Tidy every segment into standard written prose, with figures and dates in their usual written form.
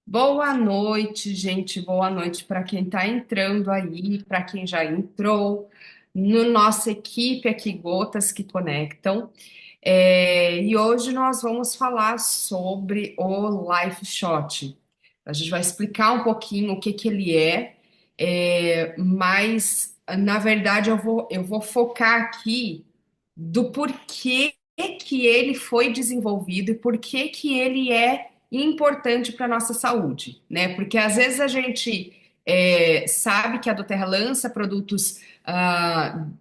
Boa noite, gente. Boa noite para quem está entrando aí, para quem já entrou, no nossa equipe aqui, Gotas que Conectam. E hoje nós vamos falar sobre o Life Shot. A gente vai explicar um pouquinho o que que ele mas na verdade eu vou focar aqui do porquê que ele foi desenvolvido e por que que ele é importante para a nossa saúde, né? Porque às vezes a gente sabe que a doTERRA lança produtos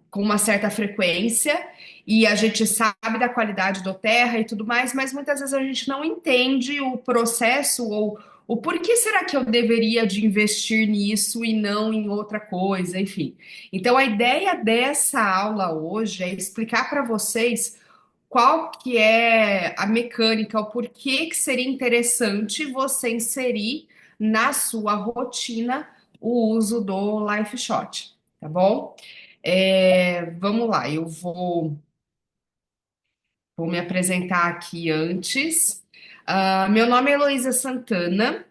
com uma certa frequência e a gente sabe da qualidade do Terra e tudo mais, mas muitas vezes a gente não entende o processo ou o porquê será que eu deveria de investir nisso e não em outra coisa, enfim. Então a ideia dessa aula hoje é explicar para vocês qual que é a mecânica, o porquê que seria interessante você inserir na sua rotina o uso do Life Shot, tá bom? Vamos lá, vou me apresentar aqui antes. Meu nome é Heloísa Santana,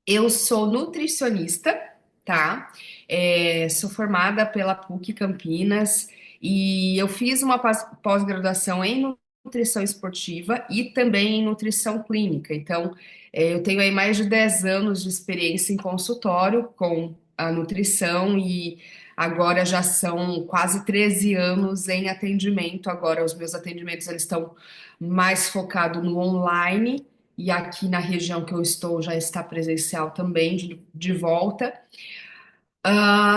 eu sou nutricionista, tá? Sou formada pela PUC Campinas e eu fiz uma pós-graduação em nutrição esportiva e também em nutrição clínica. Então, eu tenho aí mais de 10 anos de experiência em consultório com a nutrição e agora já são quase 13 anos em atendimento. Agora, os meus atendimentos eles estão mais focados no online e aqui na região que eu estou já está presencial também, de volta.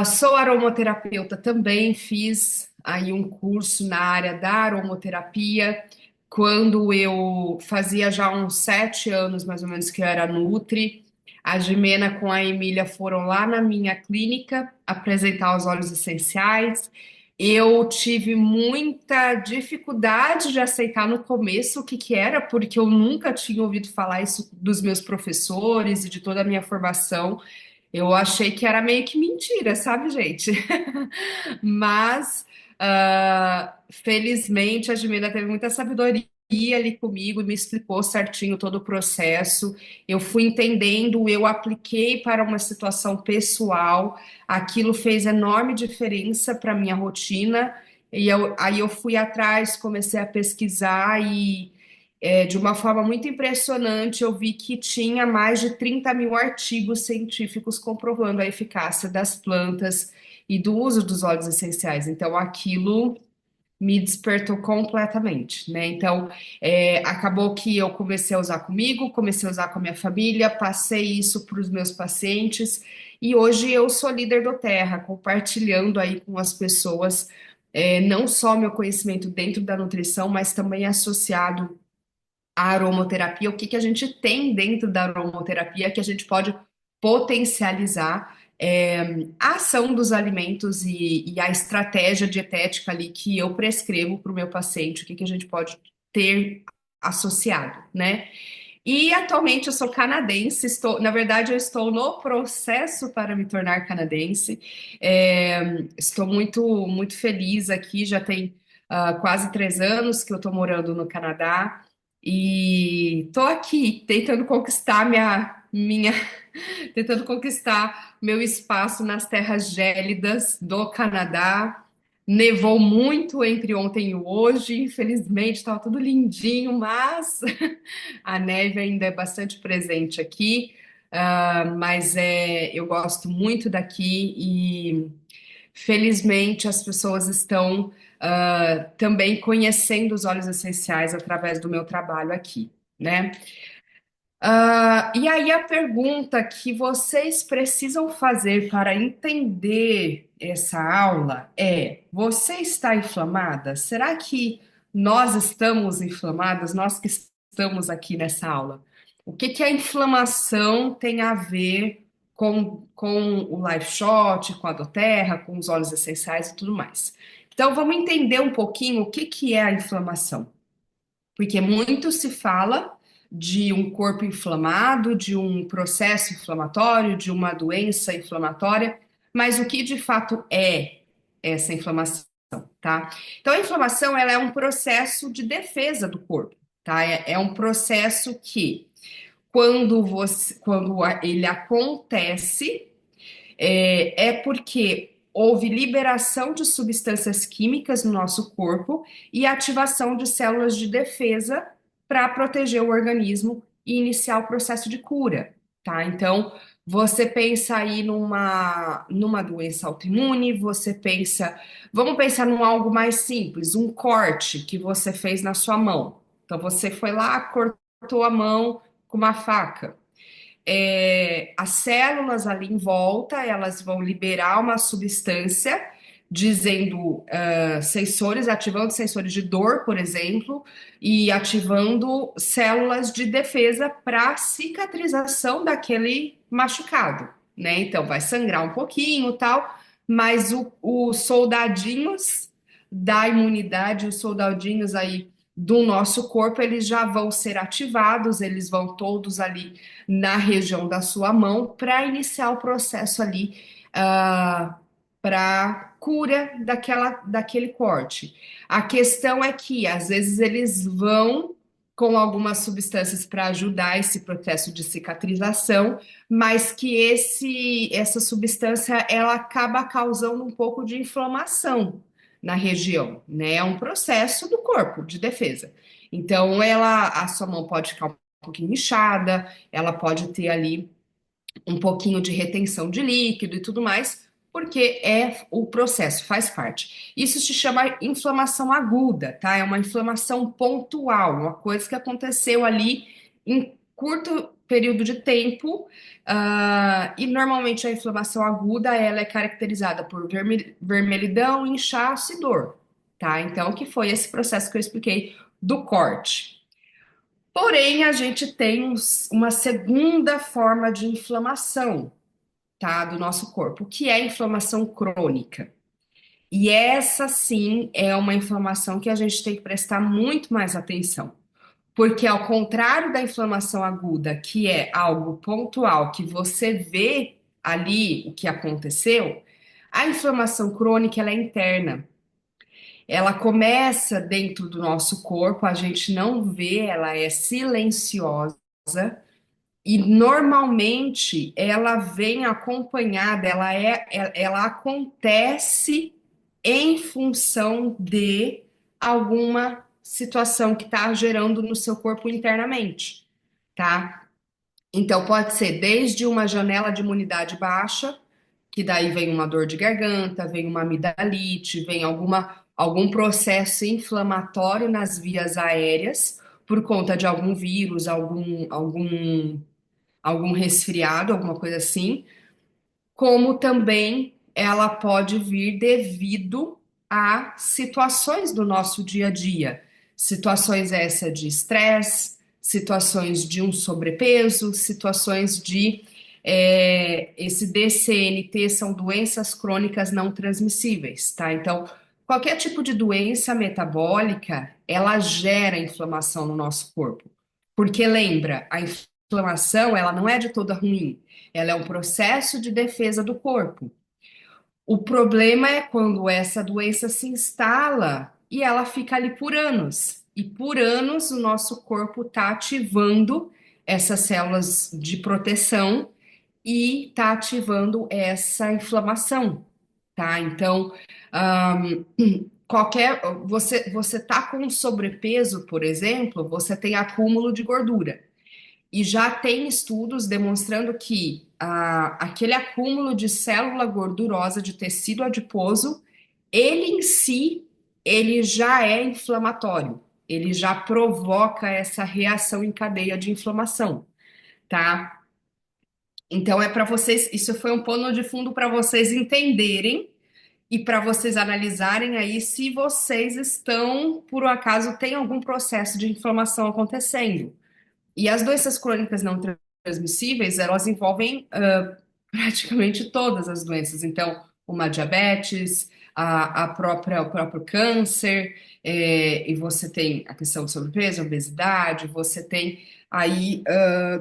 Sou aromaterapeuta também, fiz aí um curso na área da aromaterapia, quando eu fazia já uns 7 anos, mais ou menos, que eu era Nutri. A Jimena com a Emília foram lá na minha clínica apresentar os óleos essenciais. Eu tive muita dificuldade de aceitar no começo o que que era, porque eu nunca tinha ouvido falar isso dos meus professores e de toda a minha formação. Eu achei que era meio que mentira, sabe, gente? Mas, felizmente, a Jimena teve muita sabedoria ali comigo e me explicou certinho todo o processo. Eu fui entendendo, eu apliquei para uma situação pessoal, aquilo fez enorme diferença para minha rotina. Aí eu fui atrás, comecei a pesquisar e de uma forma muito impressionante, eu vi que tinha mais de 30 mil artigos científicos comprovando a eficácia das plantas e do uso dos óleos essenciais. Então, aquilo me despertou completamente, né? Então, acabou que eu comecei a usar comigo, comecei a usar com a minha família, passei isso para os meus pacientes e hoje eu sou líder do Terra, compartilhando aí com as pessoas não só meu conhecimento dentro da nutrição, mas também associado a aromaterapia, o que que a gente tem dentro da aromaterapia que a gente pode potencializar a ação dos alimentos e a estratégia dietética ali que eu prescrevo para o meu paciente, o que que a gente pode ter associado, né? E atualmente eu sou canadense, na verdade, eu estou no processo para me tornar canadense. Estou muito feliz aqui, já tem quase 3 anos que eu estou morando no Canadá e estou aqui tentando conquistar tentando conquistar meu espaço nas terras gélidas do Canadá. Nevou muito entre ontem e hoje, infelizmente estava tudo lindinho, mas a neve ainda é bastante presente aqui, mas eu gosto muito daqui e felizmente as pessoas estão também conhecendo os óleos essenciais através do meu trabalho aqui, né? E aí a pergunta que vocês precisam fazer para entender essa aula é: você está inflamada? Será que nós estamos inflamadas? Nós que estamos aqui nessa aula. O que que a inflamação tem a ver com o Life Shot, com a doTERRA, com os óleos essenciais e tudo mais? Então vamos entender um pouquinho o que que é a inflamação, porque muito se fala de um corpo inflamado, de um processo inflamatório, de uma doença inflamatória, mas o que de fato é essa inflamação, tá? Então, a inflamação, ela é um processo de defesa do corpo, tá? É um processo que ele acontece, é porque houve liberação de substâncias químicas no nosso corpo e ativação de células de defesa para proteger o organismo e iniciar o processo de cura, tá? Então, você pensa aí numa doença autoimune, vamos pensar num algo mais simples, um corte que você fez na sua mão. Então, você foi lá, cortou a mão com uma faca. As células ali em volta, elas vão liberar uma substância dizendo sensores, ativando sensores de dor, por exemplo, e ativando células de defesa para cicatrização daquele machucado, né? Então vai sangrar um pouquinho, tal, mas os soldadinhos da imunidade, os soldadinhos aí do nosso corpo, eles já vão ser ativados, eles vão todos ali na região da sua mão para iniciar o processo ali para cura daquele corte. A questão é que às vezes eles vão com algumas substâncias para ajudar esse processo de cicatrização, mas que essa substância ela acaba causando um pouco de inflamação na região, né? É um processo do corpo de defesa. Então, a sua mão pode ficar um pouquinho inchada, ela pode ter ali um pouquinho de retenção de líquido e tudo mais, porque o processo, faz parte. Isso se chama inflamação aguda, tá? É uma inflamação pontual, uma coisa que aconteceu ali em curto período de tempo, e normalmente a inflamação aguda ela é caracterizada por vermelhidão, inchaço e dor, tá? Então, que foi esse processo que eu expliquei do corte. Porém, a gente tem uma segunda forma de inflamação, tá, do nosso corpo, que é a inflamação crônica. E essa sim é uma inflamação que a gente tem que prestar muito mais atenção. Porque ao contrário da inflamação aguda, que é algo pontual, que você vê ali o que aconteceu, a inflamação crônica ela é interna. Ela começa dentro do nosso corpo, a gente não vê, ela é silenciosa e normalmente ela vem acompanhada, ela acontece em função de alguma situação que está gerando no seu corpo internamente, tá? Então pode ser desde uma janela de imunidade baixa, que daí vem uma dor de garganta, vem uma amidalite, vem algum processo inflamatório nas vias aéreas por conta de algum vírus, algum resfriado, alguma coisa assim, como também ela pode vir devido a situações do nosso dia a dia, situações essa de estresse, situações de um sobrepeso, situações de esse DCNT são doenças crônicas não transmissíveis, tá? Então, qualquer tipo de doença metabólica, ela gera inflamação no nosso corpo. Porque lembra, a inflamação, ela não é de toda ruim, ela é um processo de defesa do corpo. O problema é quando essa doença se instala e ela fica ali por anos. E por anos o nosso corpo está ativando essas células de proteção e está ativando essa inflamação, tá? Então, você tá com sobrepeso, por exemplo, você tem acúmulo de gordura. E já tem estudos demonstrando que aquele acúmulo de célula gordurosa de tecido adiposo, ele em si, ele já é inflamatório. Ele já provoca essa reação em cadeia de inflamação, tá? Então é para vocês, isso foi um pano de fundo para vocês entenderem e para vocês analisarem aí se vocês estão, por um acaso, tem algum processo de inflamação acontecendo. E as doenças crônicas não transmissíveis, elas envolvem praticamente todas as doenças. Então, uma diabetes, o próprio câncer, e você tem a questão do sobrepeso, obesidade, você tem aí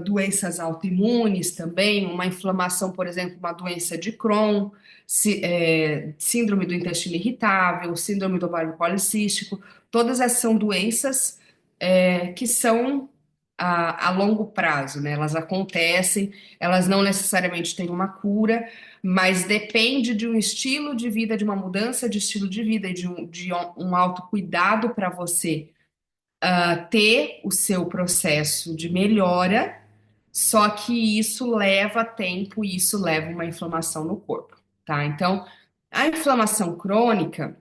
doenças autoimunes também, uma inflamação, por exemplo, uma doença de Crohn, síndrome do intestino irritável, síndrome do ovário policístico, todas essas são doenças que são a longo prazo, né? Elas acontecem, elas não necessariamente têm uma cura, mas depende de um estilo de vida, de uma mudança de estilo de vida e de um autocuidado para você ter o seu processo de melhora, só que isso leva tempo e isso leva uma inflamação no corpo, tá? Então, a inflamação crônica,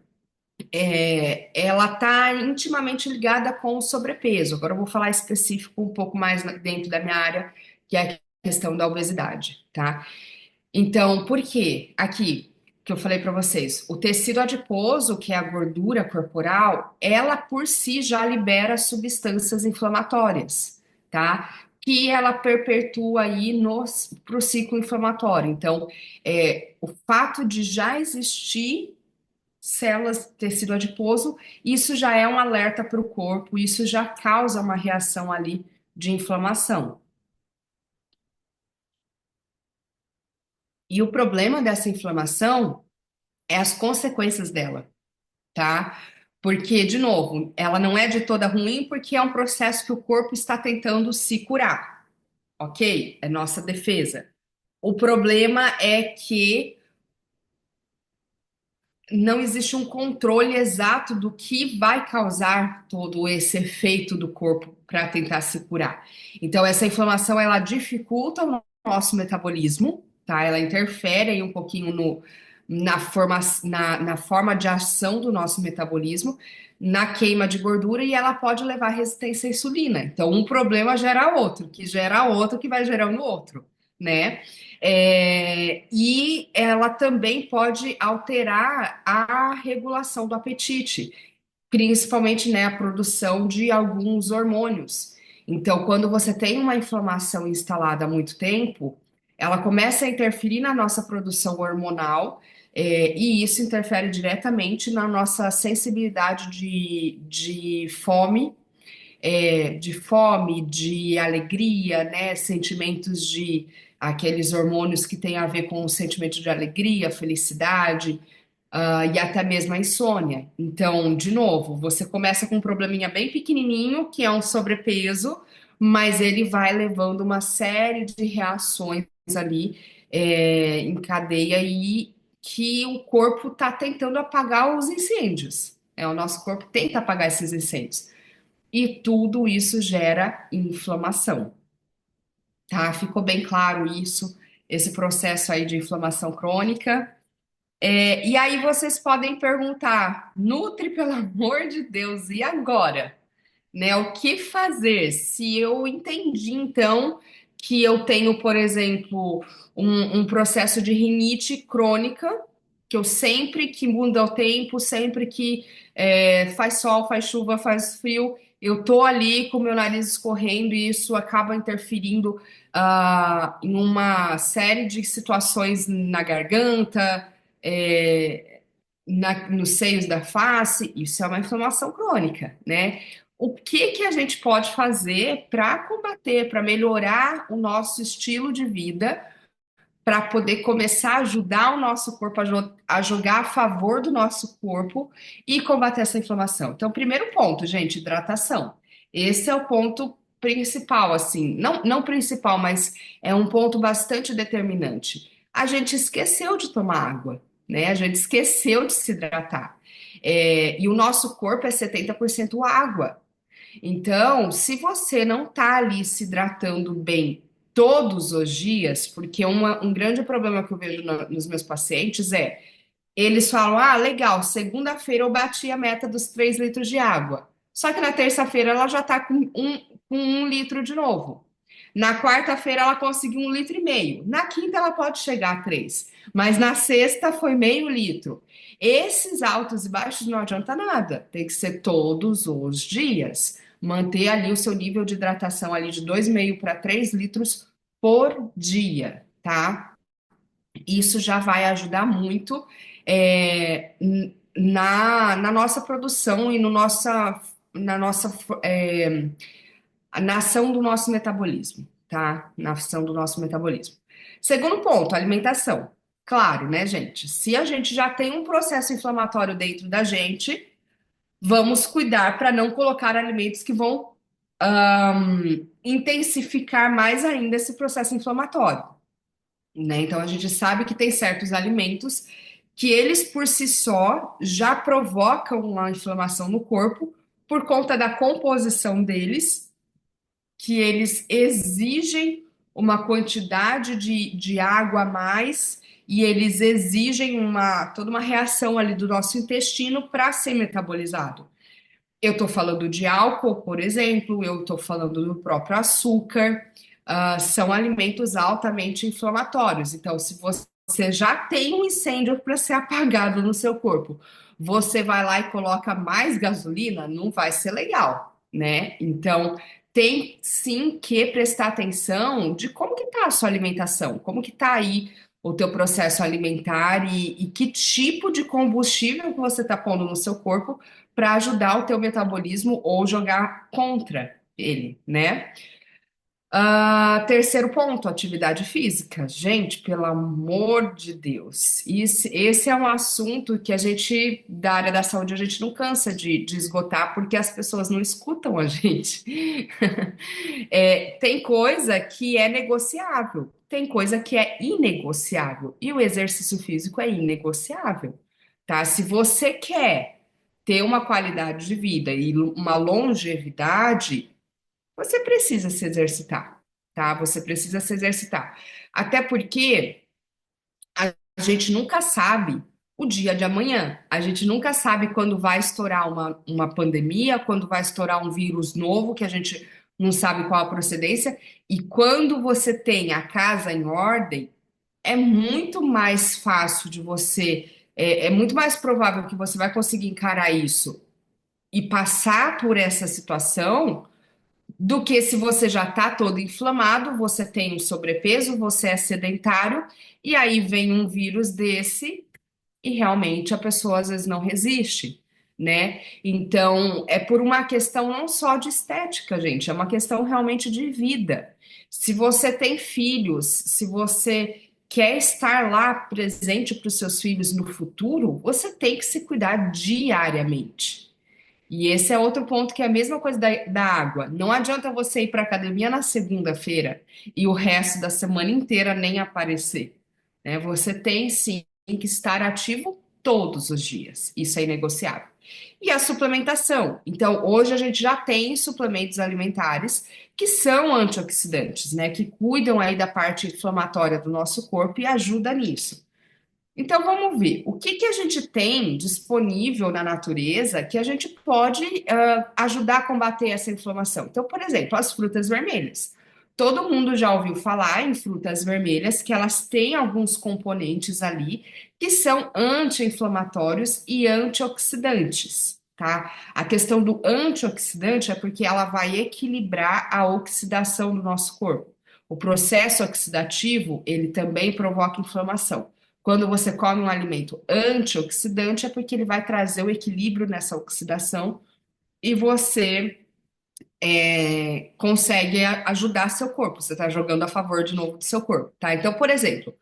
ela está intimamente ligada com o sobrepeso. Agora eu vou falar específico um pouco mais dentro da minha área, que é a questão da obesidade, tá? Então, por quê? Aqui que eu falei para vocês, o tecido adiposo, que é a gordura corporal, ela por si já libera substâncias inflamatórias, tá? Que ela perpetua aí pro ciclo inflamatório. Então, o fato de já existir células, tecido adiposo, isso já é um alerta para o corpo, isso já causa uma reação ali de inflamação. E o problema dessa inflamação é as consequências dela, tá? Porque, de novo, ela não é de toda ruim, porque é um processo que o corpo está tentando se curar, ok? É nossa defesa. O problema é que não existe um controle exato do que vai causar todo esse efeito do corpo para tentar se curar. Então, essa inflamação ela dificulta o nosso metabolismo, tá? Ela interfere aí um pouquinho na forma de ação do nosso metabolismo, na queima de gordura e ela pode levar à resistência à insulina. Então, um problema gera outro, que gera outro, que vai gerando outro, né? E ela também pode alterar a regulação do apetite, principalmente, né, a produção de alguns hormônios. Então, quando você tem uma inflamação instalada há muito tempo, ela começa a interferir na nossa produção hormonal, e isso interfere diretamente na nossa sensibilidade de alegria, né? Sentimentos de aqueles hormônios que têm a ver com o sentimento de alegria, felicidade, e até mesmo a insônia. Então, de novo, você começa com um probleminha bem pequenininho, que é um sobrepeso, mas ele vai levando uma série de reações ali, em cadeia e que o corpo está tentando apagar os incêndios. O nosso corpo tenta apagar esses incêndios. E tudo isso gera inflamação, tá? Ficou bem claro isso, esse processo aí de inflamação crônica. E aí vocês podem perguntar, Nutri, pelo amor de Deus, e agora? Né? O que fazer? Se eu entendi, então, que eu tenho, por exemplo, um processo de rinite crônica, que eu sempre que muda o tempo, sempre que faz sol, faz chuva, faz frio, eu tô ali com o meu nariz escorrendo e isso acaba interferindo em uma série de situações na garganta, é, nos seios da face, isso é uma inflamação crônica, né? O que que a gente pode fazer para combater, para melhorar o nosso estilo de vida, para poder começar a ajudar o nosso corpo a jogar a favor do nosso corpo e combater essa inflamação? Então, primeiro ponto, gente, hidratação. Esse é o ponto principal, assim, não principal, mas é um ponto bastante determinante. A gente esqueceu de tomar água, né? A gente esqueceu de se hidratar. E o nosso corpo é 70% água. Então, se você não está ali se hidratando bem todos os dias, porque um grande problema que eu vejo nos meus pacientes é eles falam: ah, legal, segunda-feira eu bati a meta dos 3 litros de água. Só que na terça-feira ela já está com 1 litro de novo. Na quarta-feira ela conseguiu 1,5 litro. Na quinta ela pode chegar a 3. Mas na sexta foi meio litro. Esses altos e baixos não adianta nada. Tem que ser todos os dias. Manter ali o seu nível de hidratação ali de 2,5 para 3 litros por dia, tá? Isso já vai ajudar muito na nossa produção e no na nossa na ação do nosso metabolismo, tá? Na ação do nosso metabolismo. Segundo ponto, alimentação. Claro, né, gente? Se a gente já tem um processo inflamatório dentro da gente, vamos cuidar para não colocar alimentos que vão intensificar mais ainda esse processo inflamatório, né? Então a gente sabe que tem certos alimentos que eles por si só já provocam uma inflamação no corpo por conta da composição deles, que eles exigem uma quantidade de água a mais e eles exigem toda uma reação ali do nosso intestino para ser metabolizado. Eu estou falando de álcool, por exemplo, eu estou falando do próprio açúcar, são alimentos altamente inflamatórios. Então, se você já tem um incêndio para ser apagado no seu corpo, você vai lá e coloca mais gasolina, não vai ser legal, né? Então, tem sim que prestar atenção de como que tá a sua alimentação, como que tá aí o teu processo alimentar e que tipo de combustível que você está pondo no seu corpo para ajudar o teu metabolismo ou jogar contra ele, né? Terceiro ponto, atividade física. Gente, pelo amor de Deus, esse é um assunto que a gente, da área da saúde, a gente não cansa de esgotar porque as pessoas não escutam a gente. Tem coisa que é negociável, tem coisa que é inegociável, e o exercício físico é inegociável, tá? Se você quer ter uma qualidade de vida e uma longevidade, você precisa se exercitar, tá? Você precisa se exercitar. Até porque a gente nunca sabe o dia de amanhã. A gente nunca sabe quando vai estourar uma pandemia, quando vai estourar um vírus novo que a gente não sabe qual a procedência. E quando você tem a casa em ordem, é muito mais fácil de você, é muito mais provável que você vai conseguir encarar isso e passar por essa situação do que se você já está todo inflamado, você tem um sobrepeso, você é sedentário, e aí vem um vírus desse e realmente a pessoa às vezes não resiste, né? Então, é por uma questão não só de estética, gente, é uma questão realmente de vida. Se você tem filhos, se você quer estar lá presente para os seus filhos no futuro, você tem que se cuidar diariamente. E esse é outro ponto que é a mesma coisa da água. Não adianta você ir para a academia na segunda-feira e o resto da semana inteira nem aparecer, né? Você tem sim que estar ativo todos os dias. Isso é inegociável. E a suplementação. Então, hoje a gente já tem suplementos alimentares que são antioxidantes, né? Que cuidam aí da parte inflamatória do nosso corpo e ajudam nisso. Então vamos ver o que que a gente tem disponível na natureza que a gente pode ajudar a combater essa inflamação. Então, por exemplo, as frutas vermelhas. Todo mundo já ouviu falar em frutas vermelhas que elas têm alguns componentes ali que são anti-inflamatórios e antioxidantes, tá? A questão do antioxidante é porque ela vai equilibrar a oxidação do nosso corpo. O processo oxidativo, ele também provoca inflamação. Quando você come um alimento antioxidante, é porque ele vai trazer o equilíbrio nessa oxidação e você consegue ajudar seu corpo. Você está jogando a favor de novo do seu corpo, tá? Então, por exemplo,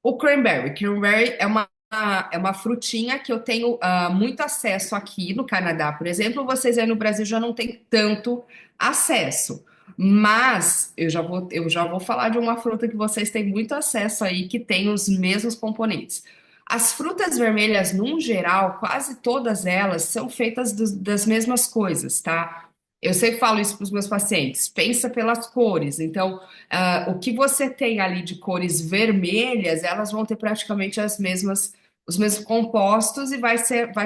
o cranberry. Cranberry é uma frutinha que eu tenho muito acesso aqui no Canadá, por exemplo. Vocês aí no Brasil já não têm tanto acesso. Mas eu já vou falar de uma fruta que vocês têm muito acesso aí, que tem os mesmos componentes. As frutas vermelhas, num geral, quase todas elas são feitas das mesmas coisas, tá? Eu sempre falo isso para os meus pacientes. Pensa pelas cores. Então, o que você tem ali de cores vermelhas, elas vão ter praticamente os mesmos compostos e vai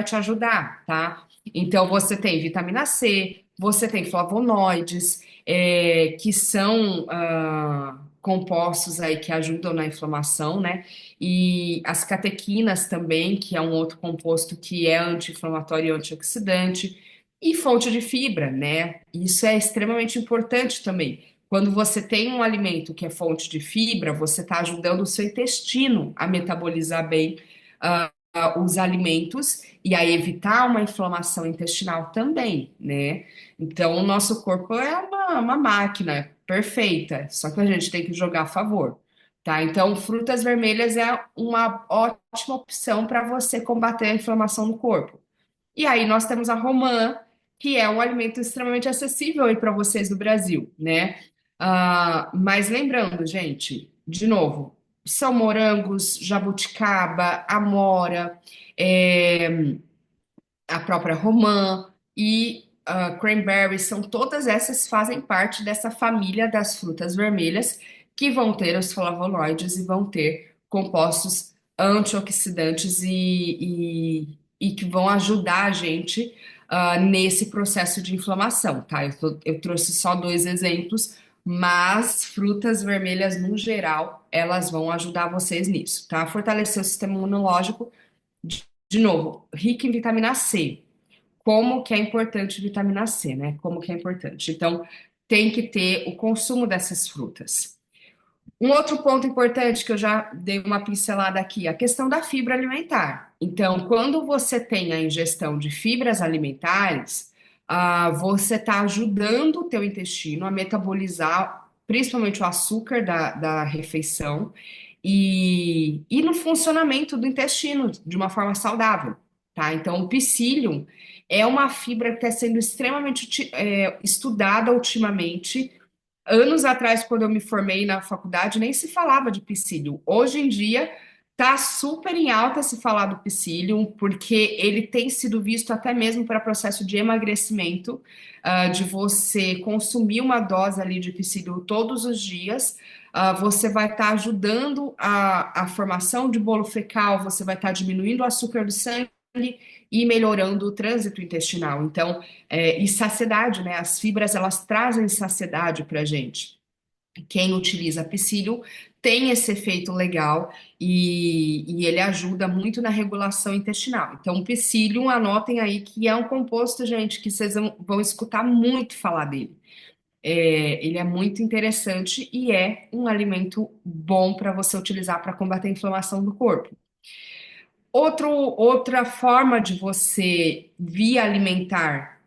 te ajudar, tá? Então, você tem vitamina C, você tem flavonoides, que são compostos aí que ajudam na inflamação, né? E as catequinas também, que é um outro composto que é anti-inflamatório e antioxidante, e fonte de fibra, né? Isso é extremamente importante também. Quando você tem um alimento que é fonte de fibra, você está ajudando o seu intestino a metabolizar bem os alimentos e a evitar uma inflamação intestinal também, né? Então, o nosso corpo é uma máquina perfeita, só que a gente tem que jogar a favor, tá? Então, frutas vermelhas é uma ótima opção para você combater a inflamação no corpo. E aí nós temos a romã, que é um alimento extremamente acessível aí para vocês do Brasil, né? Mas lembrando, gente, de novo, são morangos, jabuticaba, amora, é, a própria romã e cranberry, são todas essas fazem parte dessa família das frutas vermelhas que vão ter os flavonoides e vão ter compostos antioxidantes e que vão ajudar a gente nesse processo de inflamação, tá? Eu trouxe só dois exemplos, mas frutas vermelhas no geral, elas vão ajudar vocês nisso, tá? Fortalecer o sistema imunológico, de novo, rico em vitamina C. Como que é importante vitamina C, né? Como que é importante. Então, tem que ter o consumo dessas frutas. Um outro ponto importante que eu já dei uma pincelada aqui, a questão da fibra alimentar. Então, quando você tem a ingestão de fibras alimentares, você está ajudando o teu intestino a metabolizar principalmente o açúcar da refeição e no funcionamento do intestino de uma forma saudável, tá? Então, o psyllium é uma fibra que está sendo extremamente estudada ultimamente. Anos atrás, quando eu me formei na faculdade, nem se falava de psyllium. Hoje em dia, tá super em alta se falar do psyllium, porque ele tem sido visto até mesmo para processo de emagrecimento, de você consumir uma dose ali de psyllium todos os dias. Você vai estar ajudando a formação de bolo fecal, você vai estar diminuindo o açúcar do sangue e melhorando o trânsito intestinal. Então, e saciedade, né? As fibras elas trazem saciedade para a gente. Quem utiliza psyllium tem esse efeito legal e ele ajuda muito na regulação intestinal. Então, o psyllium, anotem aí que é um composto, gente, que vocês vão escutar muito falar dele. Ele é muito interessante e é um alimento bom para você utilizar para combater a inflamação do corpo. Outra forma de você, via alimentar,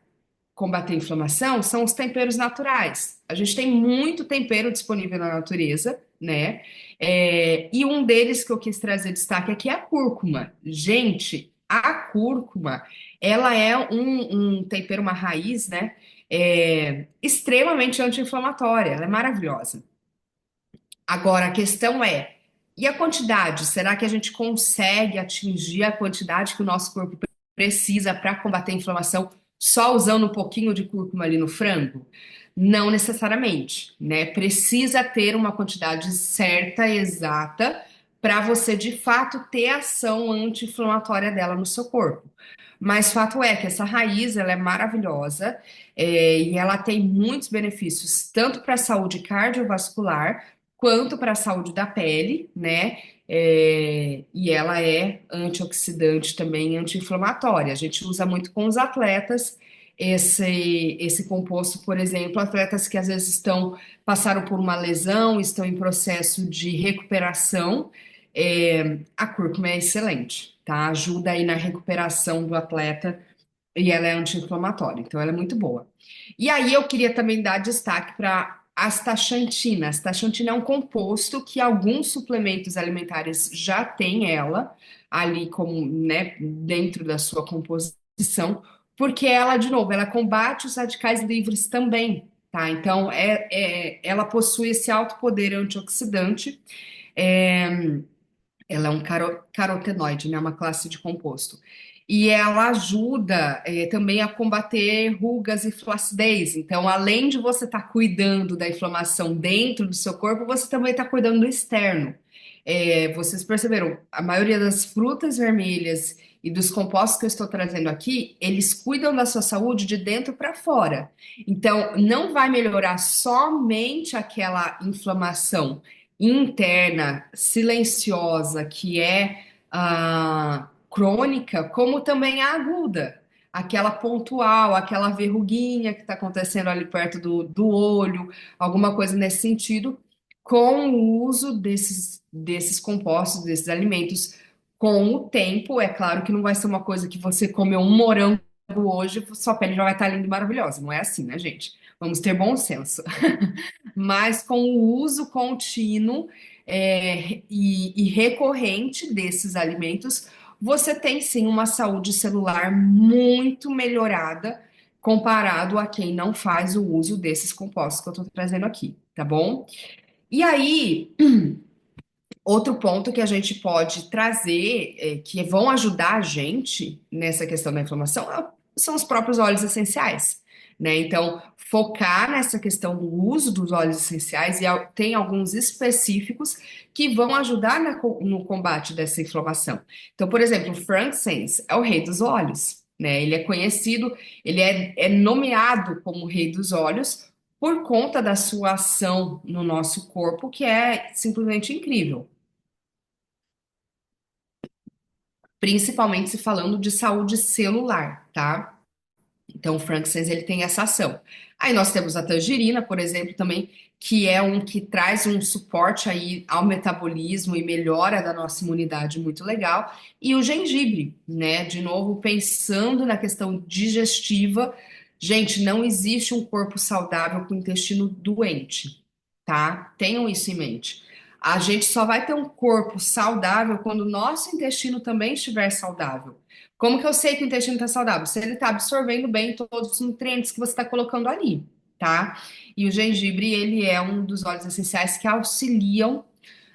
combater a inflamação são os temperos naturais. A gente tem muito tempero disponível na natureza, né? E um deles que eu quis trazer destaque aqui é a cúrcuma. Gente, a cúrcuma, ela é um tempero, uma raiz, né? Extremamente anti-inflamatória, ela é maravilhosa. Agora, a questão é, e a quantidade? Será que a gente consegue atingir a quantidade que o nosso corpo precisa para combater a inflamação só usando um pouquinho de cúrcuma ali no frango? Não necessariamente, né? Precisa ter uma quantidade certa, exata, para você de fato ter a ação anti-inflamatória dela no seu corpo. Mas fato é que essa raiz ela é maravilhosa, e ela tem muitos benefícios, tanto para a saúde cardiovascular quanto para a saúde da pele, né? E ela é antioxidante também, anti-inflamatória. A gente usa muito com os atletas esse composto, por exemplo, atletas que às vezes passaram por uma lesão, estão em processo de recuperação. A cúrcuma é excelente, tá? Ajuda aí na recuperação do atleta e ela é anti-inflamatória, então ela é muito boa. E aí eu queria também dar destaque para a astaxantina. A astaxantina é um composto que alguns suplementos alimentares já têm ela ali como, né, dentro da sua composição, porque ela, de novo, ela combate os radicais livres também, tá? Então, ela possui esse alto poder antioxidante. É, ela é um carotenoide, né? Uma classe de composto. E ela ajuda também a combater rugas e flacidez. Então, além de você estar cuidando da inflamação dentro do seu corpo, você também está cuidando do externo. Vocês perceberam, a maioria das frutas vermelhas e dos compostos que eu estou trazendo aqui, eles cuidam da sua saúde de dentro para fora. Então, não vai melhorar somente aquela inflamação interna, silenciosa, que é crônica, como também a aguda, aquela pontual, aquela verruguinha que está acontecendo ali perto do olho, alguma coisa nesse sentido, com o uso desses compostos, desses alimentos. Com o tempo, é claro que não vai ser uma coisa que você comeu um morango hoje, sua pele já vai estar linda e maravilhosa. Não é assim, né, gente? Vamos ter bom senso. Mas com o uso contínuo e recorrente desses alimentos, você tem sim uma saúde celular muito melhorada, comparado a quem não faz o uso desses compostos que eu estou trazendo aqui, tá bom? E aí, outro ponto que a gente pode trazer, que vão ajudar a gente nessa questão da inflamação, são os próprios óleos essenciais, né? Então, focar nessa questão do uso dos óleos essenciais, e tem alguns específicos que vão ajudar no combate dessa inflamação. Então, por exemplo, o frankincense é o rei dos óleos, né? Ele é conhecido, ele é nomeado como o rei dos óleos por conta da sua ação no nosso corpo, que é simplesmente incrível. Principalmente se falando de saúde celular, tá? Então, o frankincense ele tem essa ação. Aí nós temos a tangerina, por exemplo, também, que é um que traz um suporte aí ao metabolismo e melhora da nossa imunidade muito legal. E o gengibre, né? De novo, pensando na questão digestiva, gente, não existe um corpo saudável com intestino doente, tá? Tenham isso em mente. A gente só vai ter um corpo saudável quando o nosso intestino também estiver saudável. Como que eu sei que o intestino está saudável? Se ele está absorvendo bem todos os nutrientes que você está colocando ali, tá? E o gengibre, ele é um dos óleos essenciais que auxiliam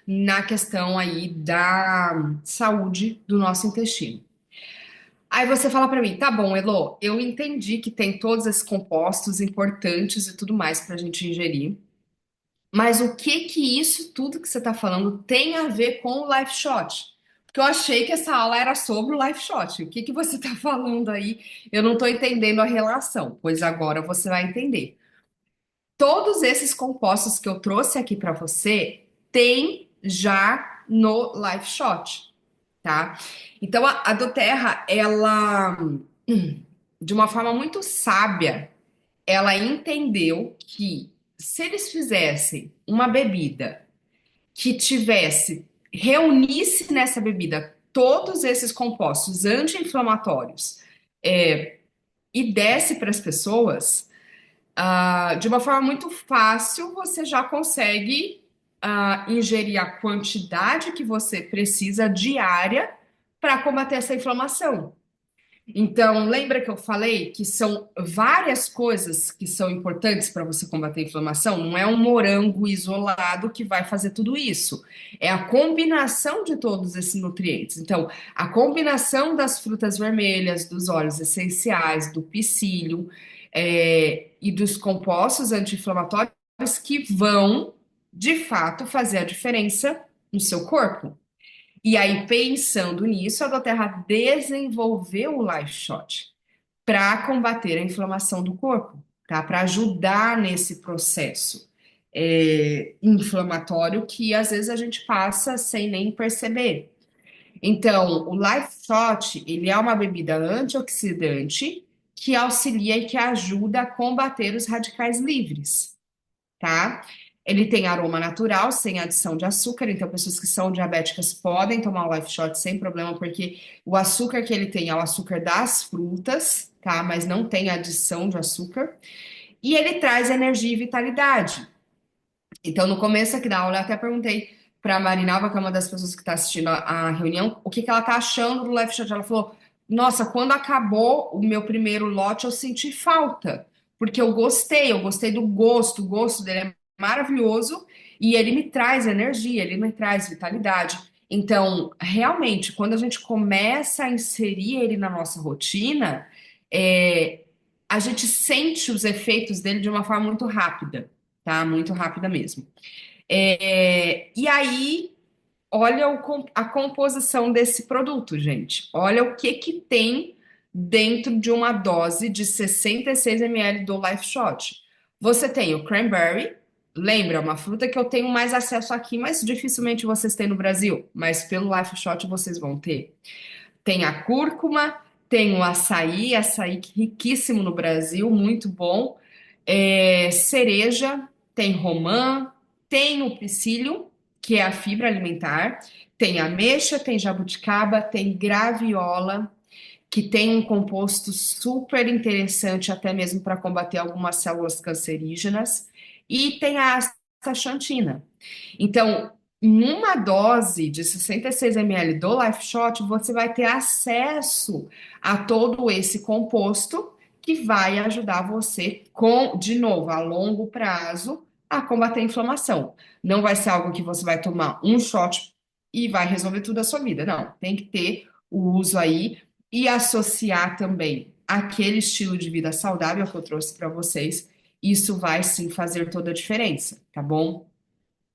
na questão aí da saúde do nosso intestino. Aí você fala para mim, tá bom, Elo, eu entendi que tem todos esses compostos importantes e tudo mais para a gente ingerir, mas o que que isso tudo que você está falando tem a ver com o Life Shot? Porque eu achei que essa aula era sobre o Life Shot. O que que você está falando aí? Eu não estou entendendo a relação, pois agora você vai entender. Todos esses compostos que eu trouxe aqui para você tem já no Life Shot, tá? Então a doTERRA, ela, de uma forma muito sábia, ela entendeu que se eles fizessem uma bebida que tivesse, reunisse nessa bebida todos esses compostos anti-inflamatórios e desse para as pessoas, de uma forma muito fácil, você já consegue ingerir a quantidade que você precisa diária para combater essa inflamação. Então, lembra que eu falei que são várias coisas que são importantes para você combater a inflamação? Não é um morango isolado que vai fazer tudo isso. É a combinação de todos esses nutrientes. Então, a combinação das frutas vermelhas, dos óleos essenciais, do psyllium, e dos compostos anti-inflamatórios que vão, de fato, fazer a diferença no seu corpo. E aí, pensando nisso, a doTERRA desenvolveu o Life Shot para combater a inflamação do corpo, tá? Para ajudar nesse processo inflamatório que às vezes a gente passa sem nem perceber. Então, o Life Shot, ele é uma bebida antioxidante que auxilia e que ajuda a combater os radicais livres, tá? Ele tem aroma natural, sem adição de açúcar, então pessoas que são diabéticas podem tomar o Life Shot sem problema, porque o açúcar que ele tem é o açúcar das frutas, tá? Mas não tem adição de açúcar. E ele traz energia e vitalidade. Então, no começo aqui da aula, eu até perguntei para a Marinalva, que é uma das pessoas que está assistindo a reunião, o que que ela tá achando do Life Shot. Ela falou: Nossa, quando acabou o meu primeiro lote, eu senti falta, porque eu gostei do gosto, o gosto dele é maravilhoso e ele me traz energia, ele me traz vitalidade. Então, realmente, quando a gente começa a inserir ele na nossa rotina, é, a gente sente os efeitos dele de uma forma muito rápida, tá? Muito rápida mesmo. E aí, olha a composição desse produto, gente. Olha o que que tem dentro de uma dose de 66 ml do Life Shot. Você tem o cranberry, lembra, uma fruta que eu tenho mais acesso aqui, mas dificilmente vocês têm no Brasil, mas pelo Life Shot vocês vão ter. Tem a cúrcuma, tem o açaí, açaí riquíssimo no Brasil, muito bom. Cereja, tem romã, tem o psyllium, que é a fibra alimentar, tem ameixa, tem jabuticaba, tem graviola, que tem um composto super interessante, até mesmo para combater algumas células cancerígenas, e tem a astaxantina. Então, em uma dose de 66 ml do Life Shot, você vai ter acesso a todo esse composto que vai ajudar você com, de novo, a longo prazo, a combater a inflamação. Não vai ser algo que você vai tomar um shot e vai resolver tudo a sua vida. Não, tem que ter o uso aí e associar também aquele estilo de vida saudável que eu trouxe para vocês. Isso vai sim fazer toda a diferença, tá bom?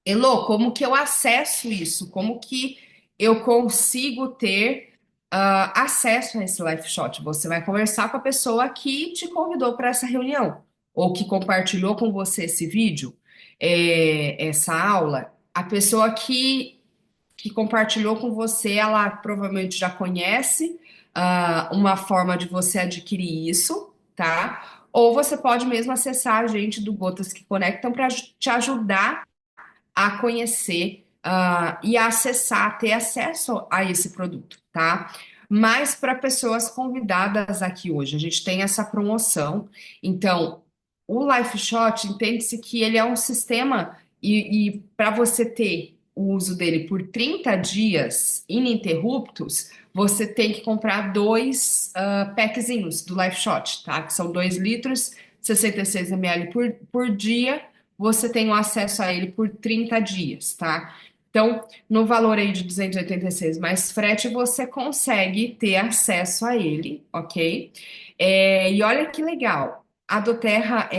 Elô, como que eu acesso isso? Como que eu consigo ter acesso a esse live shot? Você vai conversar com a pessoa que te convidou para essa reunião, ou que compartilhou com você esse vídeo, essa aula. A pessoa que compartilhou com você, ela provavelmente já conhece uma forma de você adquirir isso, tá? Ou você pode mesmo acessar a gente do Gotas que Conectam para te ajudar a conhecer e a acessar, ter acesso a esse produto, tá? Mas para pessoas convidadas aqui hoje, a gente tem essa promoção. Então, o Life Shot entende-se que ele é um sistema e para você ter o uso dele por 30 dias ininterruptos, você tem que comprar dois packzinhos do Life Shot, tá? Que são 2 litros, 66 ml por dia, você tem o acesso a ele por 30 dias, tá? Então, no valor aí de 286 mais frete, você consegue ter acesso a ele, ok? E olha que legal, a doTERRA,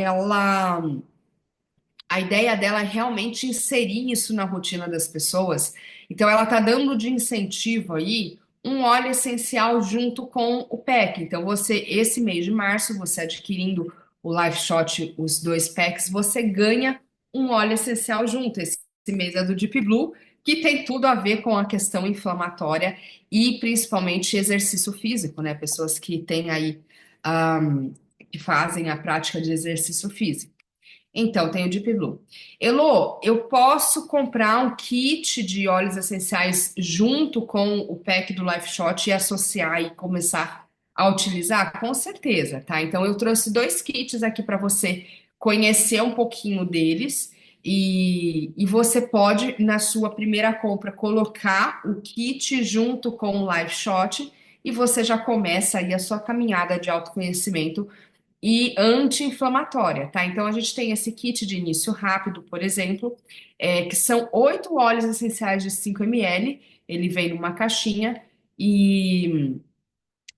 a ideia dela é realmente inserir isso na rotina das pessoas. Então, ela está dando de incentivo aí um óleo essencial junto com o pack. Então, você, esse mês de março, você adquirindo o Life Shot, os 2 packs, você ganha um óleo essencial junto. Esse mês é do Deep Blue, que tem tudo a ver com a questão inflamatória e principalmente exercício físico, né? Pessoas que têm aí, que fazem a prática de exercício físico. Então, tem o Deep Blue. Elô, eu posso comprar um kit de óleos essenciais junto com o pack do Life Shot e associar e começar a utilizar? Com certeza, tá? Então, eu trouxe 2 kits aqui para você conhecer um pouquinho deles e você pode, na sua primeira compra, colocar o kit junto com o Life Shot e você já começa aí a sua caminhada de autoconhecimento e anti-inflamatória, tá? Então a gente tem esse kit de início rápido, por exemplo, que são 8 óleos essenciais de 5 ml, ele vem numa caixinha e,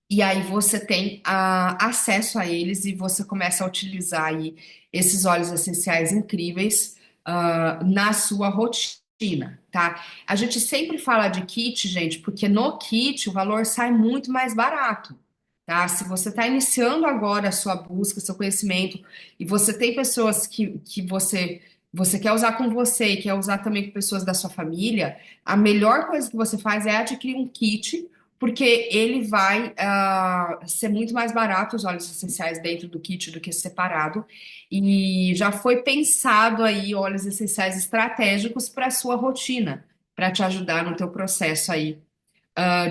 e aí você tem acesso a eles e você começa a utilizar aí esses óleos essenciais incríveis na sua rotina, tá? A gente sempre fala de kit, gente, porque no kit o valor sai muito mais barato. Tá? Se você está iniciando agora a sua busca, seu conhecimento, e você tem pessoas que você quer usar com você e quer usar também com pessoas da sua família, a melhor coisa que você faz é adquirir um kit, porque ele vai ser muito mais barato os óleos essenciais dentro do kit do que separado. E já foi pensado aí óleos essenciais estratégicos para a sua rotina, para te ajudar no teu processo aí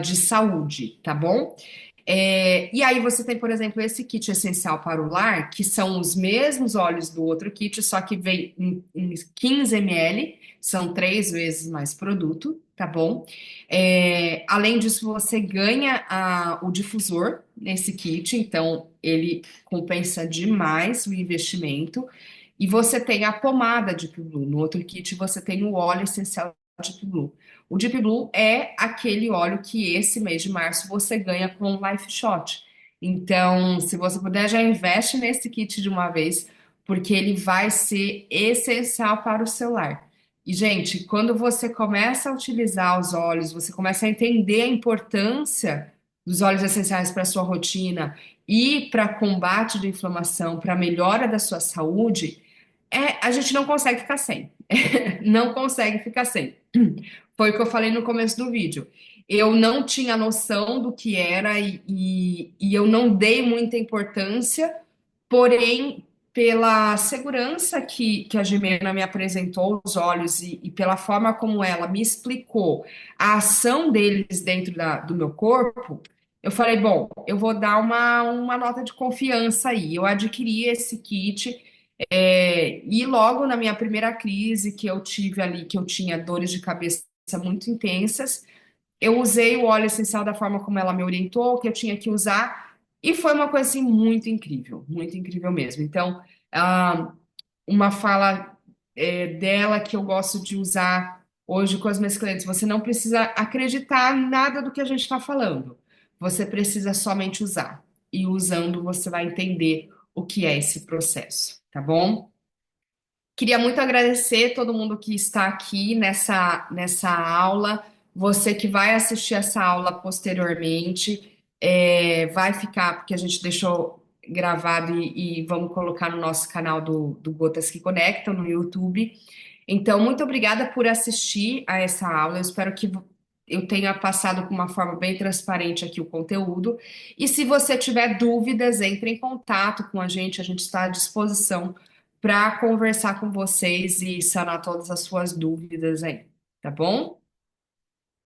de saúde, tá bom? E aí você tem, por exemplo, esse kit essencial para o lar, que são os mesmos óleos do outro kit, só que vem em 15 ml, são 3 vezes mais produto, tá bom? Além disso, você ganha o difusor nesse kit, então ele compensa demais o investimento. E você tem a pomada de Blue. No outro kit, você tem o óleo essencial Deep Blue. O Deep Blue é aquele óleo que esse mês de março você ganha com o Life Shot. Então, se você puder, já investe nesse kit de uma vez, porque ele vai ser essencial para o celular. E, gente, quando você começa a utilizar os óleos, você começa a entender a importância dos óleos essenciais para a sua rotina e para combate de inflamação, para melhora da sua saúde, a gente não consegue ficar sem. Não consegue ficar sem. Foi o que eu falei no começo do vídeo. Eu não tinha noção do que era e eu não dei muita importância, porém, pela segurança que a Jimena me apresentou os olhos e pela forma como ela me explicou a ação deles dentro do meu corpo, eu falei, bom, eu vou dar uma nota de confiança aí. Eu adquiri esse kit. E logo na minha primeira crise que eu tive ali, que eu tinha dores de cabeça muito intensas, eu usei o óleo essencial da forma como ela me orientou, que eu tinha que usar, E foi uma coisa assim muito incrível mesmo. Então, ah, uma fala dela que eu gosto de usar hoje com as minhas clientes: você não precisa acreditar em nada do que a gente está falando, você precisa somente usar. E usando, você vai entender o que é esse processo, tá bom? Queria muito agradecer todo mundo que está aqui nessa aula. Você que vai assistir essa aula posteriormente, vai ficar, porque a gente deixou gravado e vamos colocar no nosso canal do Gotas que Conectam, no YouTube. Então, muito obrigada por assistir a essa aula. Eu espero que eu tenha passado com uma forma bem transparente aqui o conteúdo. E se você tiver dúvidas, entre em contato com a gente está à disposição para conversar com vocês e sanar todas as suas dúvidas aí, tá bom?